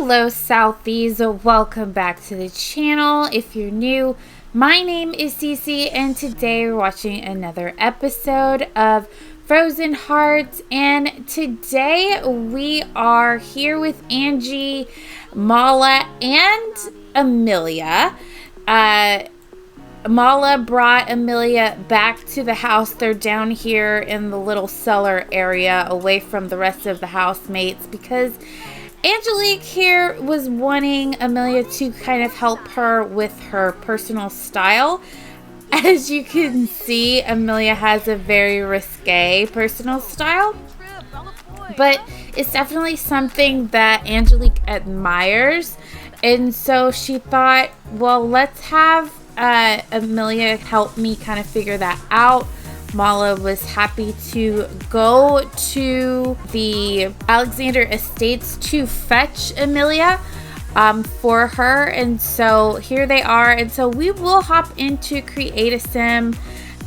Hello Southies, welcome back to the channel. If you're new, my name is Cece and today we're watching another episode of Frozen Hearts, and today we are here with Angie, Mala, and Amelia. Mala brought Amelia back to the house. They're down here in the little cellar area away from the rest of the housemates because Angelique here was wanting Amelia to kind of help her with her personal style. As you can see, Amelia has a very risque personal style, but it's definitely something that Angelique admires. And so she thought, well, let's have Amelia help me kind of figure that out. Mala was happy to go to the Alexander Estates to fetch Amelia for her, and so here they are. And so we will hop into Create a Sim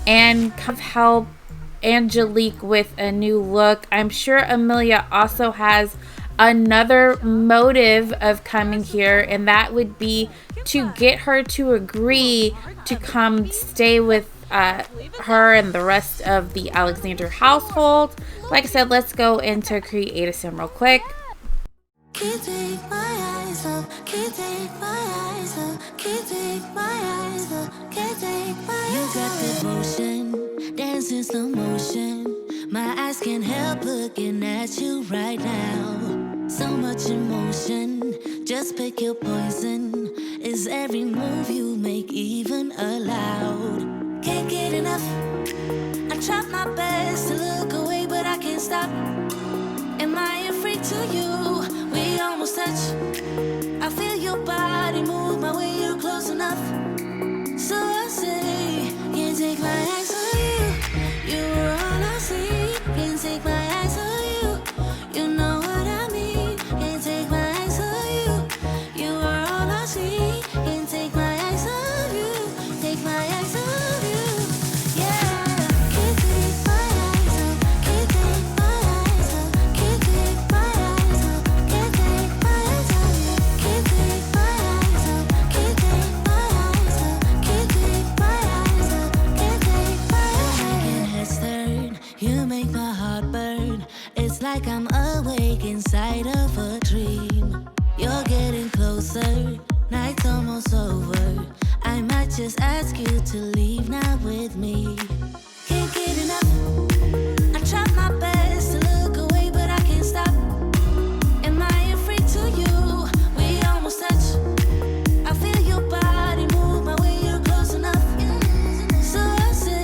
and kind of help Angelique with a new look. I'm sure Amelia also has another motive of coming here, and that would be to get her to agree to come stay with her and the rest of the Alexander household. Like I said, let's go into Create a Sim real quick. Can't take my eyes off, can't take my eyes off, can't take my eyes off, can't take my eyes off. You got good motion, dancing slow motion. My eyes can't help looking at you right now. So much emotion, just pick your poison. Is every move you make even allowed? Can't get enough. I try my best to look away, but I can't stop. Am I a freak to you? We almost touch. I feel your body move my way, you're close enough. So I say, can't take my eyes on you. You were all I see. Can't take my eyes on you. You know what I mean. Can't take my eyes on you. You were all I see. Can't take my eyes on you. Take my eyes on you. Like I'm awake inside of a dream. You're getting closer, night's almost over. I might just ask you to leave now with me. Can't get enough. I try my best to look away, but I can't stop. Am I a freak to you? We almost touch. I feel your body move my way, you're close enough. So I say,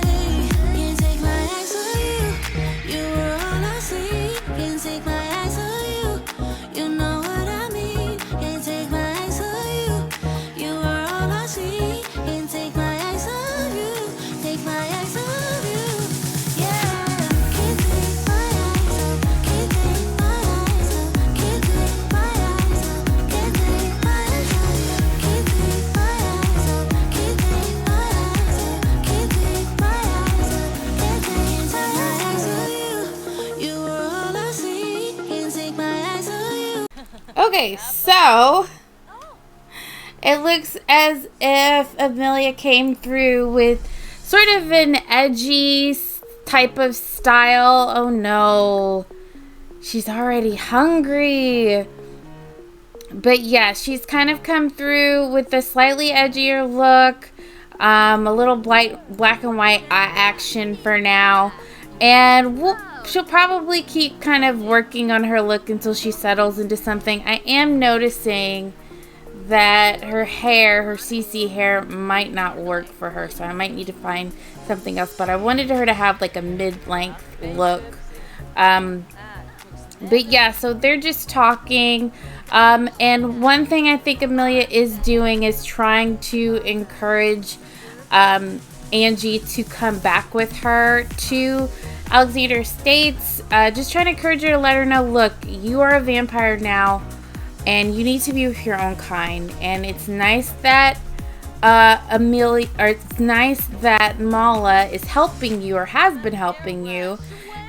can't take my eyes on you. You were all I see. Can't take my eyes on you. You know what I mean. Can't take my eyes on you. You are all I see. Can't take my eyes on you. Take my eyes on you. Yeah. Can't take my eyes off. Can't take my eyes off. Can't take my eyes off. Can't take my eyes on you. Can't take my eyes off. Can't take my eyes off. Can't take my eyes off. Can't take my eyes on you. You are all I see. Can't take my eyes on you. Okay, so it looks as if Amelia came through with sort of an edgy type of style. Oh no, she's already hungry. But yeah, she's kind of come through with a slightly edgier look, a little black and white eye action for now, and she'll probably keep kind of working on her look until she settles into something. I am noticing that her hair, her CC hair, might not work for her, so I might need to find something else. But I wanted her to have like a mid-length look. But yeah, so they're just talking. And one thing I think Amelia is doing is trying to encourage Angie to come back with her to Alexander Estates. Just trying to encourage her to let her know, look, you are a vampire now, and you need to be with your own kind. And it's nice that it's nice that Mala is helping you or has been helping you.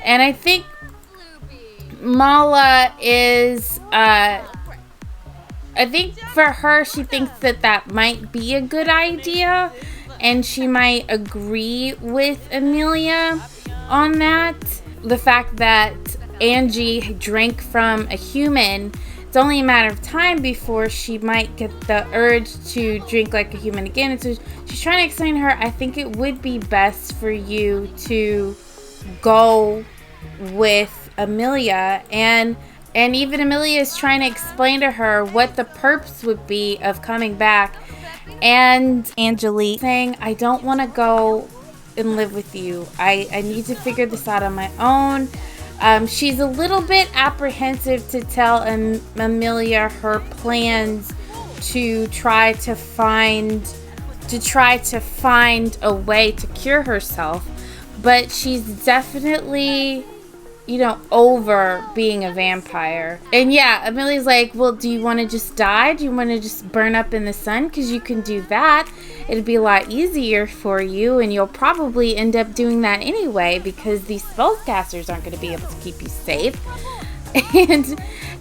And I think Mala is I think for her, she thinks that that might be a good idea, and she might agree with Amelia on that. The fact that Angie drank from a human, it's only a matter of time before she might get the urge to drink like a human again. And so she's trying to explain to her, I think it would be best for you to go with Amelia. And even Amelia is trying to explain to her what the purpose would be of coming back. And Angelique saying, I don't want to go and live with you. I need to figure this out on my own. She's a little bit apprehensive to tell Amelia her plans to try to find a way to cure herself. But she's definitely, over being a vampire. And yeah, Amelia's like, well, do you want to just die? Do you want to just burn up in the sun? Because you can do that. It'd be a lot easier for you, and you'll probably end up doing that anyway, because these spellcasters aren't going to be able to keep you safe. And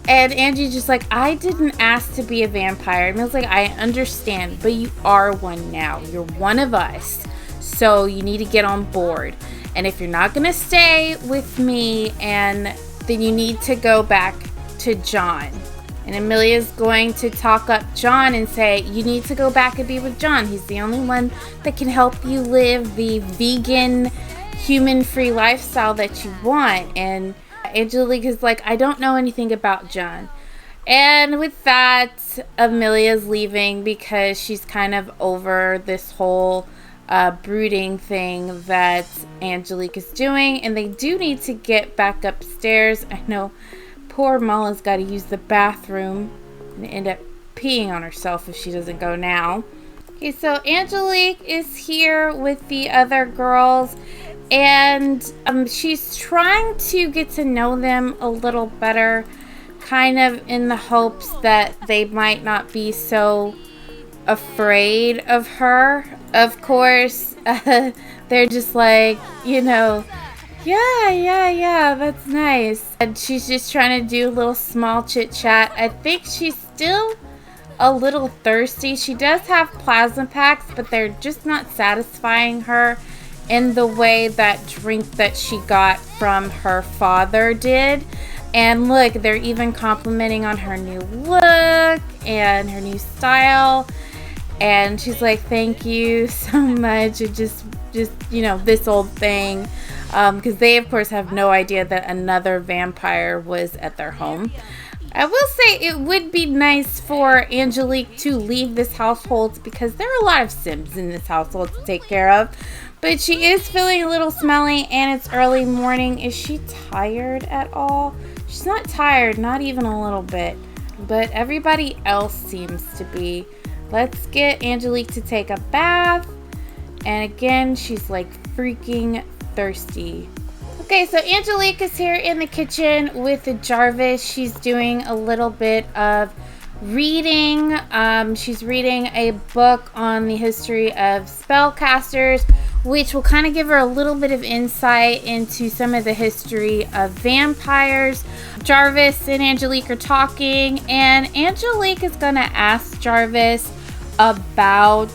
Angie's just like, I didn't ask to be a vampire. And Amelia's like, I understand, but you are one now. You're one of us. So you need to get on board. And if you're not going to stay with me, then you need to go back to John. And Amelia's going to talk up John and say, you need to go back and be with John. He's the only one that can help you live the vegan, human-free lifestyle that you want. And Angelique is like, I don't know anything about John. And with that, Amelia's leaving because she's kind of over this whole brooding thing that Angelique is doing. And they do need to get back upstairs. I know poor Mala's got to use the bathroom and end up peeing on herself if she doesn't go now. Okay, so Angelique is here with the other girls, and she's trying to get to know them a little better, kind of in the hopes that they might not be so afraid of her. Of course, they're just like, yeah, that's nice. And she's just trying to do a little small chit chat. I think she's still a little thirsty. She does have plasma packs, but they're just not satisfying her in the way that drink that she got from her father did. And look, they're even complimenting on her new look and her new style. And she's like, thank you so much. It just this old thing. Because they, of course, have no idea that another vampire was at their home. I will say it would be nice for Angelique to leave this household because there are a lot of Sims in this household to take care of. But she is feeling a little smelly and it's early morning. Is she tired at all? She's not tired, not even a little bit. But everybody else seems to be. Let's get Angelique to take a bath. And again, she's like freaking thirsty. Okay, so Angelique is here in the kitchen with Jarvis. She's doing a little bit of reading. She's reading a book on the history of spellcasters, which will kind of give her a little bit of insight into some of the history of vampires. Jarvis and Angelique are talking, and Angelique is going to ask Jarvis about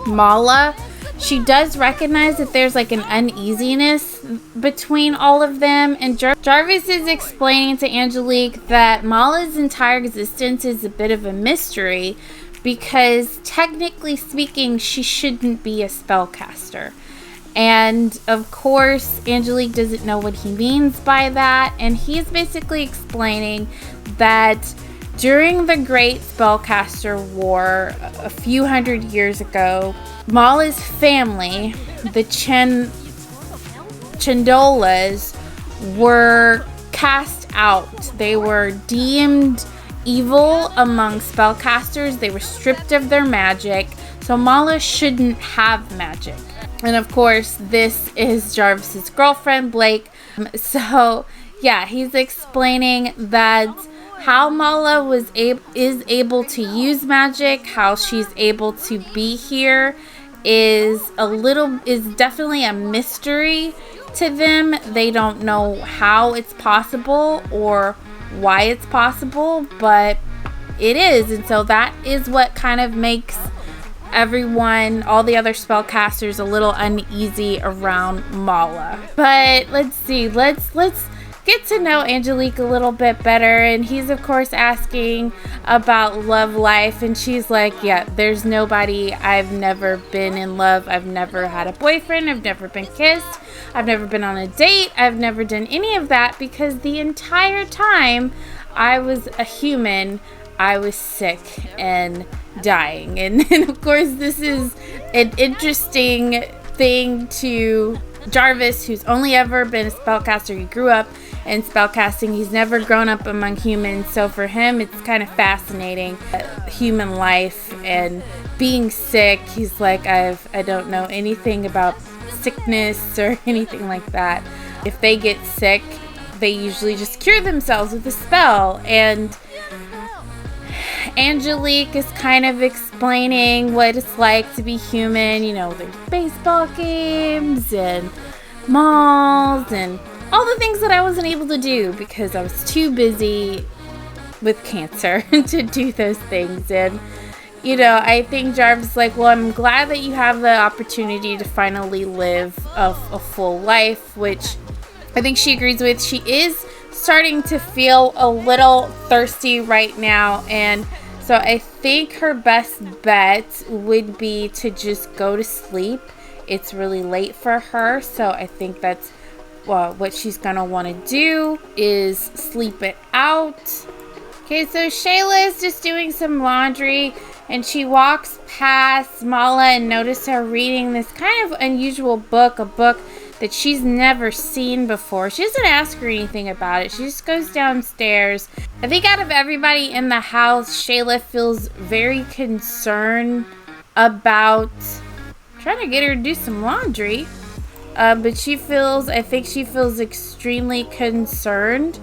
Mala. She does recognize that there's like an uneasiness between all of them, and Jarvis is explaining to Angelique that Mala's entire existence is a bit of a mystery because technically speaking she shouldn't be a spellcaster. And of course Angelique doesn't know what he means by that, and he's basically explaining that during the Great Spellcaster War a few hundred years ago, Mala's family, the Chandolas, were cast out. They were deemed evil among spellcasters. They were stripped of their magic. So Mala shouldn't have magic. And of course, this is Jarvis's girlfriend, Blake. So yeah, he's explaining that how Mala is able to use magic, how she's able to be here is definitely a mystery to them. They don't know how it's possible or why it's possible, but it is. And so that is what kind of makes everyone, all the other spellcasters, a little uneasy around Mala. But let's see, let's get to know Angelique a little bit better. And he's of course asking about love life, and she's like, yeah, there's nobody. I've never been in love. I've never had a boyfriend. I've never been kissed. I've never been on a date. I've never done any of that because the entire time I was a human, I was sick and dying. And of course, this is an interesting thing to Jarvis, who's only ever been a spellcaster. He grew up in spellcasting. He's never grown up among humans. So for him, it's kind of fascinating, human life and being sick. He's like, I don't know anything about sickness or anything like that. If they get sick, they usually just cure themselves with a spell. And Angelique is kind of explaining what it's like to be human. You know, there's baseball games and malls and all the things that I wasn't able to do because I was too busy with cancer to do those things. And, you know, I think Jarvis is like, well, I'm glad that you have the opportunity to finally live a full life, which I think she agrees with. She is starting to feel a little thirsty right now, and so I think her best bet would be to just go to sleep. It's really late for her, so I think that's what she's gonna want to do is sleep it out. Okay, so Shayla is just doing some laundry, and she walks past Mala and notices her reading this kind of unusual book, a book that she's never seen before. She doesn't ask her anything about it. She just goes downstairs. I think out of everybody in the house, Shayla feels very concerned about trying to get her to do some laundry. But I think she feels extremely concerned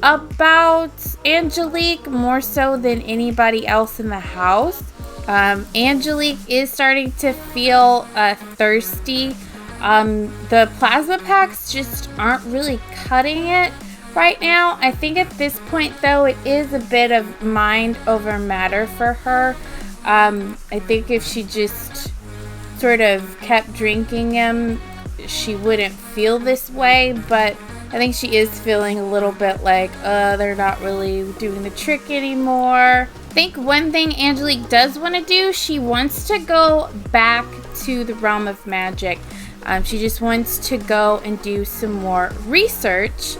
about Angelique, more so than anybody else in the house. Angelique is starting to feel thirsty. The plasma packs just aren't really cutting it right now. I think at this point, though, it is a bit of mind over matter for her. I think if she just sort of kept drinking them, she wouldn't feel this way, but I think she is feeling a little bit like, they're not really doing the trick anymore. I think one thing Angelique does want to do, she wants to go back to the realm of magic. She just wants to go and do some more research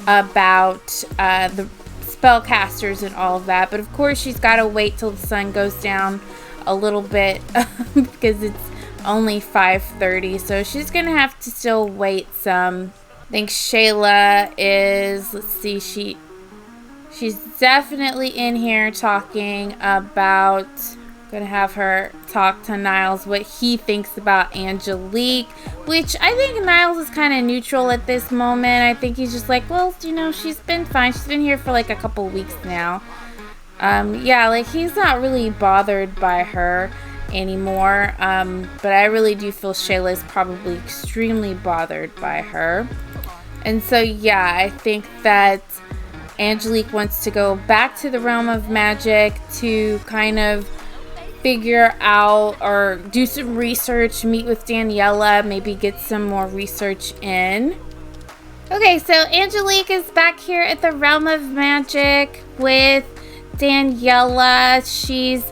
about the spellcasters and all of that. But of course, she's got to wait till the sun goes down a little bit because it's only 5:30. So she's going to have to still wait some. I think Shayla is, let's see, she's definitely in here talking about, gonna have her talk to Niles what he thinks about Angelique, which I think Niles is kind of neutral at this moment. I think he's just like, well, you know, she's been fine. She's been here for like a couple weeks now. Yeah, like he's not really bothered by her anymore. But I really do feel Shayla is probably extremely bothered by her. And so, yeah, I think that Angelique wants to go back to the realm of magic to kind of figure out or do some research, meet with Daniela, maybe get some more research in. Okay, so Angelique is back here at the realm of magic with Daniela. She's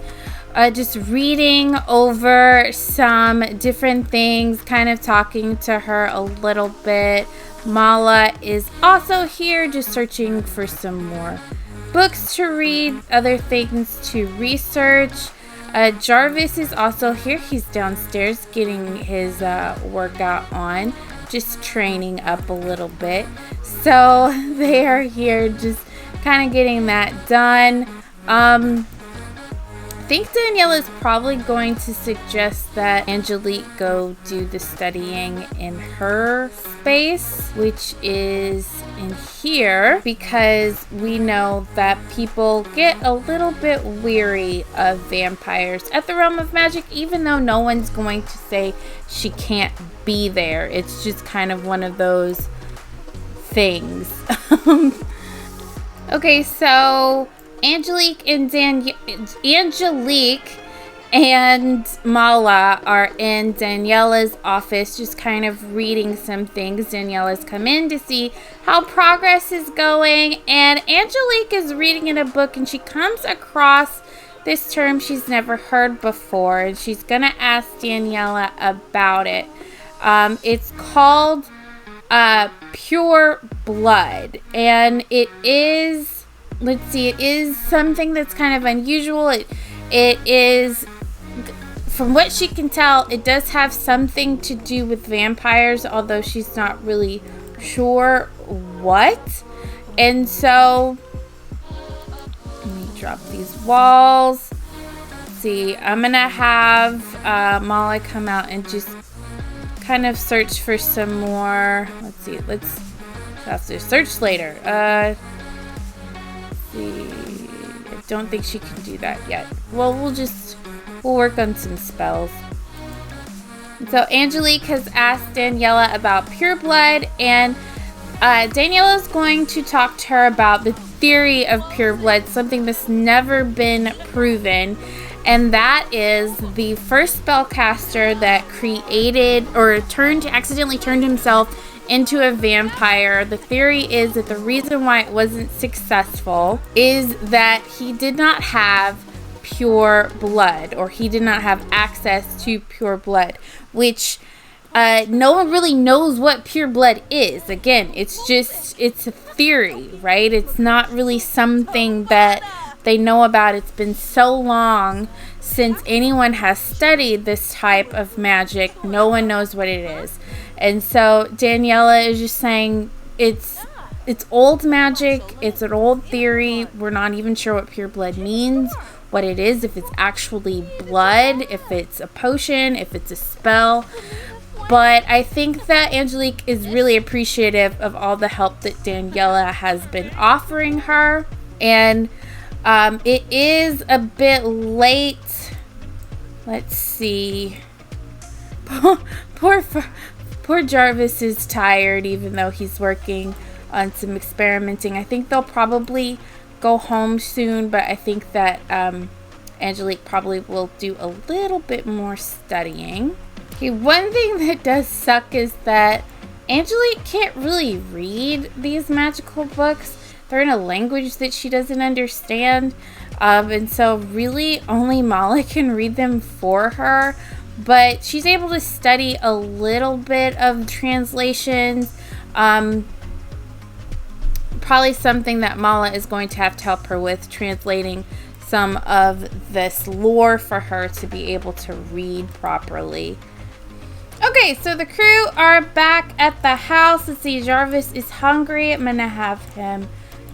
just reading over some different things, kind of talking to her a little bit. Mala is also here, just searching for some more books to read, other things to research. Jarvis is also here. He's downstairs getting his workout on, just training up a little bit. So they are here just kind of getting that done. I think Daniela is probably going to suggest that Angelique go do the studying in her space, which is in here, because we know that people get a little bit weary of vampires at the realm of magic, even though no one's going to say she can't be there. It's just kind of one of those things. Okay, so Angelique and Mala are in Daniela's office just kind of reading some things. Daniela's come in to see how progress is going, and Angelique is reading in a book and she comes across this term she's never heard before, and she's gonna ask Daniela about it. It's called pure blood, and it is, let's see, it is something that's kind of unusual. It is, from what she can tell, it does have something to do with vampires, although she's not really sure what. And so let me drop these walls. Let's see, I'm gonna have Molly come out and just kind of search for some more. Let's see, let's have to search later. Let's see, I don't think she can do that yet. Well, we'll work on some spells. And so Angelique has asked Daniela about pure blood, and Daniela's going to talk to her about the theory of pure blood, something that's never been proven. And that is the first spellcaster that created or accidentally turned himself into a vampire. The theory is that the reason why it wasn't successful is that he did not have pure blood, or he did not have access to pure blood, which no one really knows what pure blood is. Again, it's a theory, right? It's not really something that they know about. It's been so long since anyone has studied this type of magic. No one knows what it is. And so Daniela is just saying it's old magic. It's an old theory. We're not even sure what pure blood means, what it is, if it's actually blood, if it's a potion, if it's a spell. But I think that Angelique is really appreciative of all the help that Daniela has been offering her. And it is a bit late. Let's see. Poor Jarvis is tired, even though he's working on some experimenting. I think they'll probably go home soon, but I think that Angelique probably will do a little bit more studying. Okay, one thing that does suck is that Angelique can't really read these magical books. They're in a language that she doesn't understand. And so really only Molly can read them for her. But she's able to study a little bit of translations. Probably something that Mala is going to have to help her with, translating some of this lore for her to be able to read properly. Okay, so the crew are back at the house. Let's see, Jarvis is hungry. I'm going to have him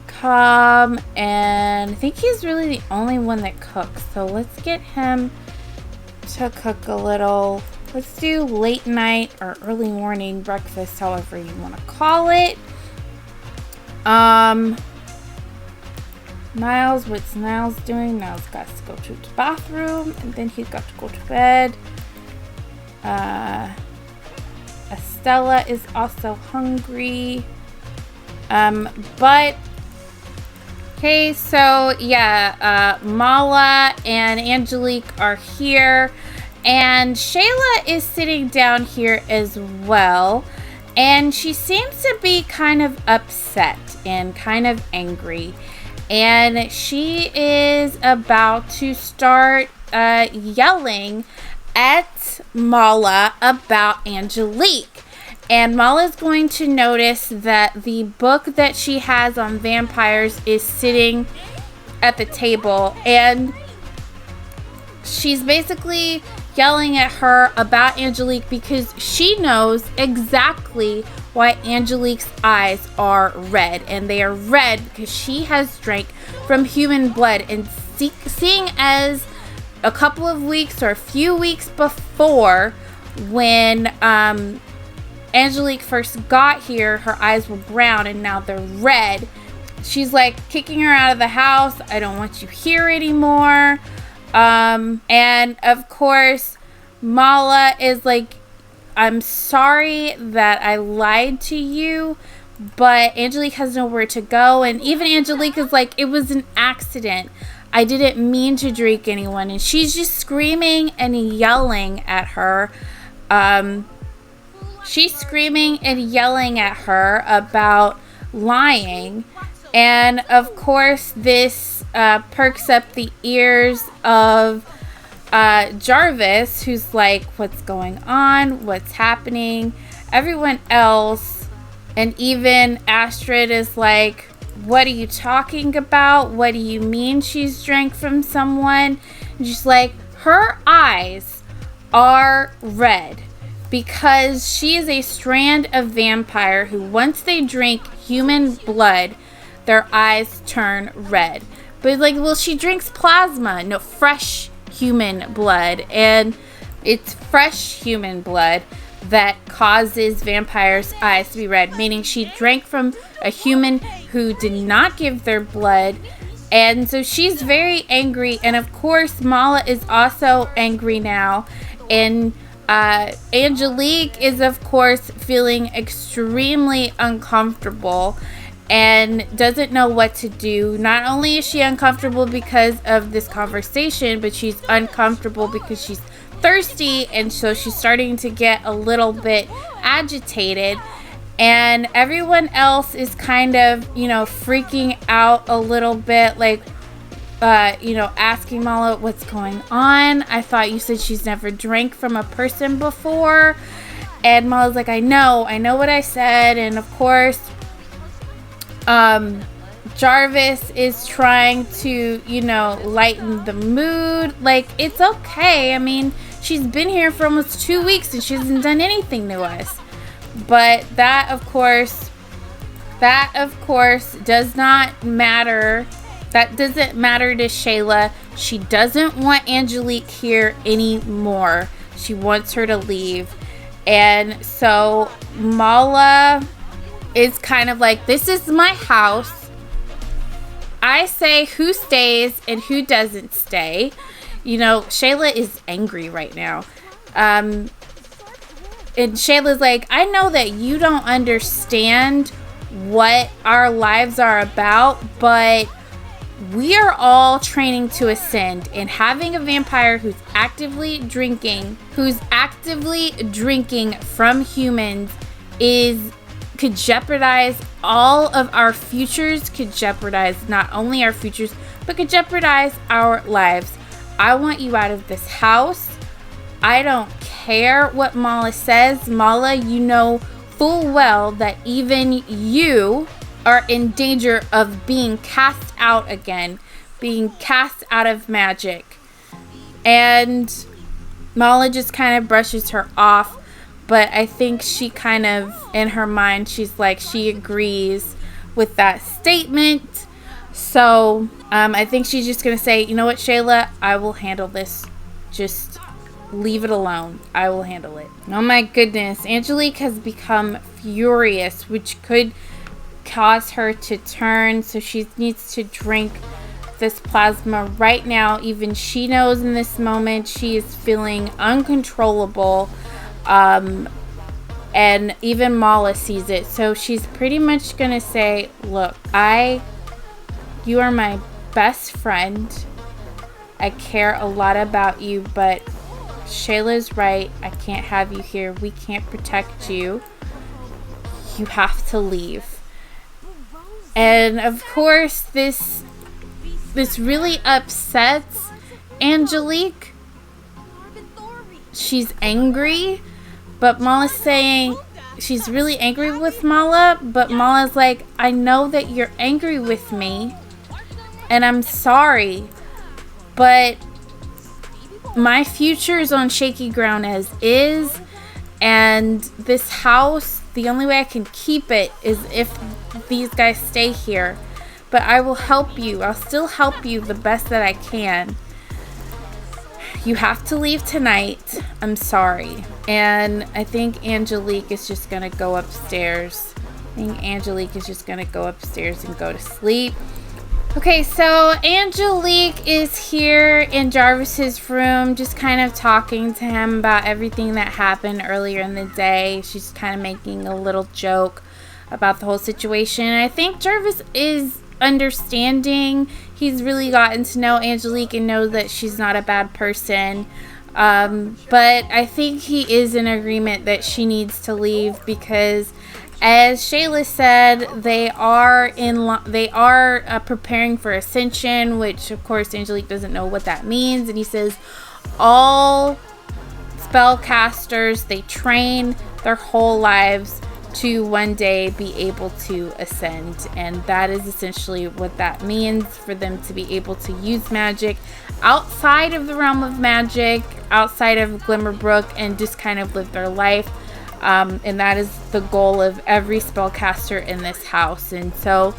come, and I think he's really the only one that cooks. So let's get him to cook a little. Let's do late night or early morning breakfast, however you want to call it. Niles, what's Niles doing? Niles got to go to the bathroom, and then he's got to go to bed. Estella is also hungry. But okay, so yeah, Mala and Angelique are here, and Shayla is sitting down here as well, and she seems to be kind of upset and kind of angry, and she is about to start yelling at Mala about Angelique. And Mala's going to notice that the book that she has on vampires is sitting at the table, and she's basically yelling at her about Angelique because she knows exactly why Angelique's eyes are red, and they are red because she has drank from human blood. And seeing as a couple of weeks or a few weeks before, when Angelique first got here, her eyes were brown and now they're red. She's like kicking her out of the house. I don't want you here anymore. And of course, Mala is like, I'm sorry that I lied to you, but Angelique has nowhere to go. And even Angelique is like, it was an accident. I didn't mean to drink anyone. And she's just screaming and yelling at her. She's screaming and yelling at her about lying. And of course, this perks up the ears of Jarvis, who's like, what's going on? What's happening? Everyone else, and even Astrid, is like, what are you talking about? What do you mean she's drank from someone? And she's like, her eyes are red because she is a strand of vampire who, once they drink human blood, their eyes turn red. But like, well, she drinks plasma, no, fresh human blood, and it's fresh human blood that causes vampires' eyes to be red, meaning she drank from a human who did not give their blood. And so she's very angry, and of course Mala is also angry now, and Angelique is of course feeling extremely uncomfortable and doesn't know what to do. Not only is she uncomfortable because of this conversation, but she's uncomfortable because she's thirsty, and so she's starting to get a little bit agitated. And everyone else is kind of, freaking out a little bit, like, asking Mala what's going on. I thought you said she's never drank from a person before. And Mala's like, I know what I said. And of course, Jarvis is trying to, lighten the mood. Like, it's okay. I mean, she's been here for almost 2 weeks and she hasn't done anything to us. But that, of course, does not matter. That doesn't matter to Shayla. She doesn't want Angelique here anymore. She wants her to leave. And so Mala is kind of like, this is my house. I say who stays and who doesn't stay. Shayla is angry right now. And Shayla's like, I know that you don't understand what our lives are about, but we are all training to ascend, and having a vampire who's actively drinking from humans could jeopardize all of our futures, could jeopardize not only our futures, but could jeopardize our lives. I want you out of this house. I don't care what Mala says. Mala, you know full well that even you are in danger of being cast out again, being cast out of magic. And Mala just kind of brushes her off, but I think she kind of, in her mind, she's like, she agrees with that statement. So I think she's just going to say, you know what, Shayla, I will handle this. Just leave it alone. I will handle it. Oh my goodness. Angelique has become furious, which could cause her to turn. So she needs to drink this plasma right now. Even she knows in this moment she is feeling uncontrollable. And even Mala sees it. So she's pretty much going to say, look, you are my best friend. I care a lot about you, but Shayla's right. I can't have you here. We can't protect you. You have to leave. And of course, this really upsets Angelique. She's angry, but Mala's saying she's really angry with Mala, but Mala's like, I know that you're angry with me, and I'm sorry, but my future is on shaky ground as is, and this house, the only way I can keep it is if these guys stay here. But I will help you. I'll still help you the best that I can. You have to leave tonight. I'm sorry. And I think Angelique is just going to go upstairs. And go to sleep. Okay, so Angelique is here in Jarvis's room, just kind of talking to him about everything that happened earlier in the day. She's kind of making a little joke about the whole situation. And I think Jarvis is understanding. He's really gotten to know Angelique and knows that she's not a bad person. But I think he is in agreement that she needs to leave because, as Shayla said, they are preparing for Ascension, which of course Angelique doesn't know what that means. And he says all spellcasters, they train their whole lives to one day be able to ascend, and that is essentially what that means, for them to be able to use magic outside of the realm of magic, outside of Glimmerbrook, and just kind of live their life. And that is the goal of every spellcaster in this house. And so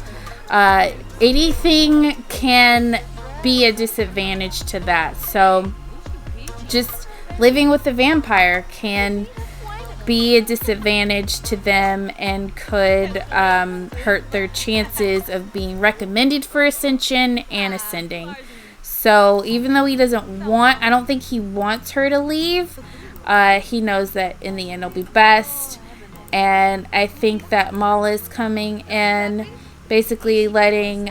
anything can be a disadvantage to that. So just living with a vampire can be a disadvantage to them and could hurt their chances of being recommended for Ascension and ascending. So even though he doesn't want, I don't think he wants her to leave, he knows that in the end it'll be best. And I think that Mala is coming in, basically letting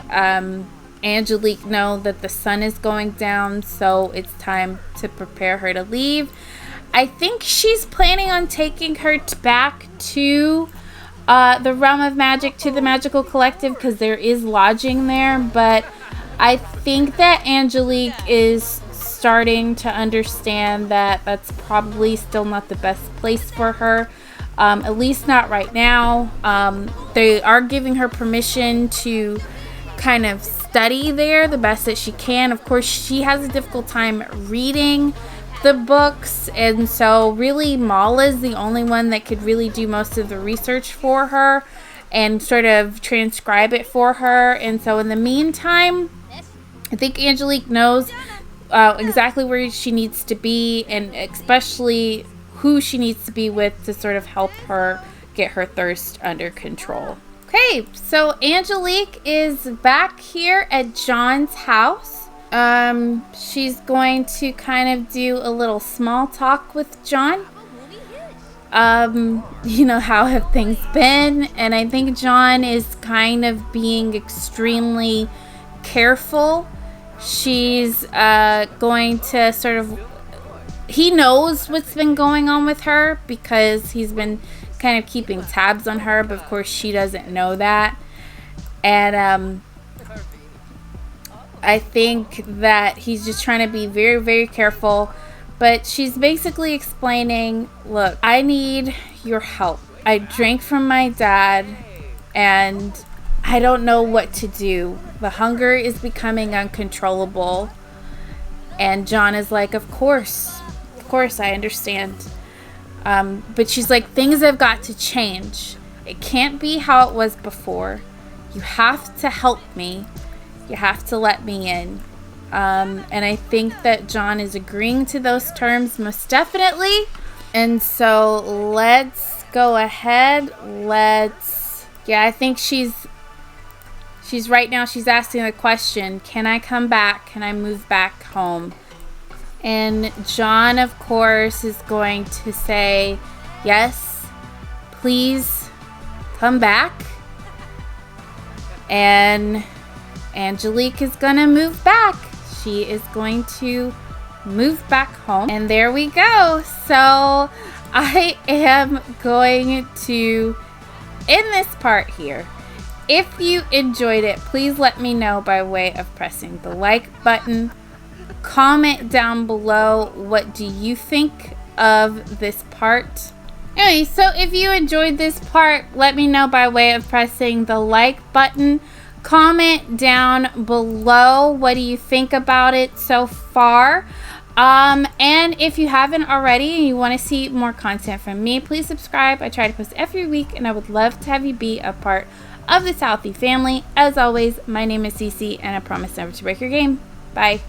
Angelique know that the sun is going down, so it's time to prepare her to leave. I think she's planning on taking her back to the realm of magic, to the magical collective, because there is lodging there. But I think that Angelique is starting to understand that that's probably still not the best place for her, at least not right now. They are giving her permission to kind of study there the best that she can. Of course, she has a difficult time reading the books, and so really Mala is the only one that could really do most of the research for her and sort of transcribe it for her. And so in the meantime, I think Angelique knows exactly where she needs to be, and especially who she needs to be with to sort of help her get her thirst under control. Okay, so Angelique is back here at John's house. She's going to kind of do a little small talk with John. How have things been? And I think John is kind of being extremely careful. She's going to sort of, he knows what's been going on with her because he's been kind of keeping tabs on her, but of course she doesn't know that. And I think that he's just trying to be very, very careful. But she's basically explaining, look, I need your help. I drank from my dad and I don't know what to do. The hunger is becoming uncontrollable. And John is like, of course, I understand. But she's like, things have got to change. It can't be how it was before. You have to help me. You have to let me in. And I think that John is agreeing to those terms most definitely. And so let's go ahead. I think she's right now, she's asking the question, can I come back? Can I move back home? And John, of course, is going to say, yes, please come back. And Angelique is going to move back. She is going to move back home. And there we go. So I am going to end this part here. If you enjoyed it, please let me know by way of pressing the like button. Comment down below, what do you think of this part? Anyway, so if you enjoyed this part, let me know by way of pressing the like button. Comment down below, what do you think about it so far? And if you haven't already and you want to see more content from me, please subscribe. I try to post every week and I would love to have you be a part of the Southie family. As always, my name is Cece and I promise never to break your game. Bye.